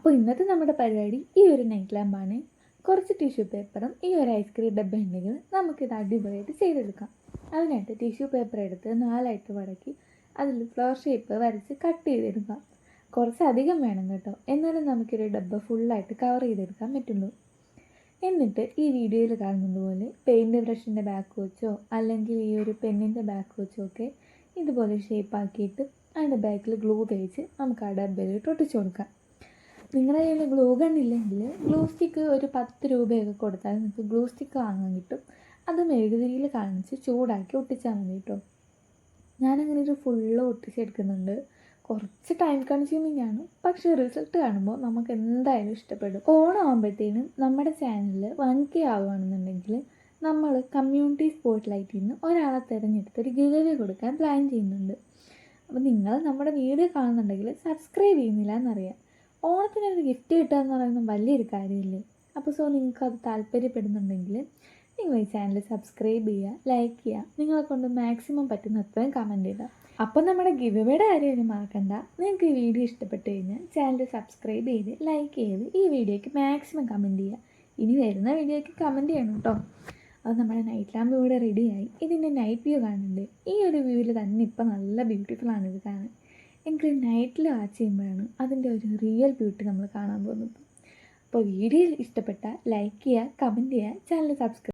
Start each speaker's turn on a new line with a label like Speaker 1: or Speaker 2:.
Speaker 1: അപ്പോൾ ഇന്നത്തെ നമ്മുടെ പരിപാടി ഈ ഒരു നൈറ്റ് ലാമ്പാണ്. കുറച്ച് ടിഷ്യൂ പേപ്പറും ഈ ഒരു ഐസ്ക്രീം ഡബ്ബ ഉണ്ടെങ്കിൽ നമുക്കിത് അടിപൊളിയായിട്ട് ചെയ്തെടുക്കാം. അതിനായിട്ട് ടിഷ്യൂ പേപ്പർ എടുത്ത് 4ആയിട്ട് മടക്കി അതിൽ ഫ്ലവർ ഷേപ്പ് വരച്ച് കട്ട് ചെയ്തെടുക്കാം. കുറച്ചധികം വേണം കേട്ടോ, എന്നാലും നമുക്കൊരു ഡബ്ബ ഫുള്ളായിട്ട് കവർ ചെയ്തെടുക്കാൻ പറ്റുള്ളൂ. എന്നിട്ട് ഈ വീഡിയോയിൽ കാണുന്നത് പോലെ പെയിൻറ്റ് ബ്രഷിൻ്റെ ബാക്ക് വെച്ചോ അല്ലെങ്കിൽ ഈ ഒരു പെന്നിൻ്റെ ബാക്ക് വെച്ചോ ഒക്കെ ഇതുപോലെ ഷേപ്പാക്കിയിട്ട് അതിൻ്റെ ബാക്കിൽ ഗ്ലൂ തേച്ച് നമുക്ക് ആ ഡബ്ബയിലിട്ട് ഒട്ടിച്ചു കൊടുക്കാം. നിങ്ങളുടെ കയ്യിൽ ഗ്ലൂ ഗൺ ഇല്ലെങ്കിൽ ഗ്ലൂ സ്റ്റിക്ക് ഒരു 10 രൂപയൊക്കെ കൊടുത്താൽ നിങ്ങൾക്ക് ഗ്ലൂ സ്റ്റിക്ക് വാങ്ങാൻ കിട്ടും. അത് മെഴുകുതിരിയിൽ കാണിച്ച് ചൂടാക്കി ഒട്ടിച്ചാൽ മതി കേട്ടോ. ഞാനങ്ങനെ ഒരു ഫുള്ള് ഒട്ടിച്ചെടുക്കുന്നുണ്ട്. കുറച്ച് ടൈം കൺസ്യൂമിംഗ് ആണ്, പക്ഷേ റിസൾട്ട് കാണുമ്പോൾ നമുക്ക് എന്തായാലും ഇഷ്ടപ്പെടും. ഓണം ആകുമ്പോഴത്തേനും നമ്മുടെ ചാനലിൽ 1K ആവുകയാണെന്നുണ്ടെങ്കിൽ നമ്മൾ കമ്മ്യൂണിറ്റി സ്പോട്ട് ലൈറ്റിൽ നിന്ന് ഒരാളെ തിരഞ്ഞെടുത്ത് ഒരു ഗിവ് അവേ കൊടുക്കാൻ പ്ലാൻ ചെയ്യുന്നുണ്ട്. അപ്പോൾ നിങ്ങൾ നമ്മുടെ വീഡിയോ കാണുന്നുണ്ടെങ്കിൽ സബ്സ്ക്രൈബ് ചെയ്യുന്നില്ല എന്നറിയാം. ഓണത്തിനൊരു ഗിഫ്റ്റ് കിട്ടുക എന്ന് പറയുന്നത് വലിയൊരു കാര്യമില്ലേ? അപ്പോൾ നിങ്ങൾക്കത് താല്പര്യപ്പെടുന്നുണ്ടെങ്കിൽ നിങ്ങൾ ഈ ചാനൽ സബ്സ്ക്രൈബ് ചെയ്യുക, ലൈക്ക് ചെയ്യുക, നിങ്ങളെ കൊണ്ട് മാക്സിമം പറ്റുന്ന അത്രയും കമൻറ്റ് ചെയ്യുക. അപ്പോൾ നമ്മുടെ ഗിവ് അവേയുടെ കാര്യം മറക്കണ്ട. നിങ്ങൾക്ക് ഈ വീഡിയോ ഇഷ്ടപ്പെട്ട് കഴിഞ്ഞാൽ ചാനൽ സബ്സ്ക്രൈബ് ചെയ്ത് ലൈക്ക് ചെയ്ത് ഈ വീഡിയോയ്ക്ക് മാക്സിമം കമൻറ്റ് ചെയ്യുക. ഇനി വരുന്ന വീഡിയോയ്ക്ക് കമൻറ്റ് ചെയ്യണം കേട്ടോ. അത് നമ്മുടെ നൈറ്റ് ലാമ്പ് ഇവിടെ റെഡിയായി. ഇതിൻ്റെ നൈറ്റ് വ്യൂ കാണുന്നുണ്ട്. ഈ ഒരു വ്യൂവിൽ തന്നെ ഇപ്പോൾ നല്ല ബ്യൂട്ടിഫുള്ളാണ് ഇത് കാണാൻ. എനിക്ക് നൈറ്റിൽ വാച്ച് ചെയ്യുമ്പോഴാണ് അതിൻ്റെ ഒരു റിയൽ ബ്യൂട്ടി നമ്മൾ കാണാൻ പോകുന്നത്. അപ്പോൾ വീഡിയോ ഇഷ്ടപ്പെട്ടാൽ ലൈക്ക് ചെയ്യുക, കമൻറ്റ് ചെയ്യുക, ചാനൽ സബ്സ്ക്രൈബ്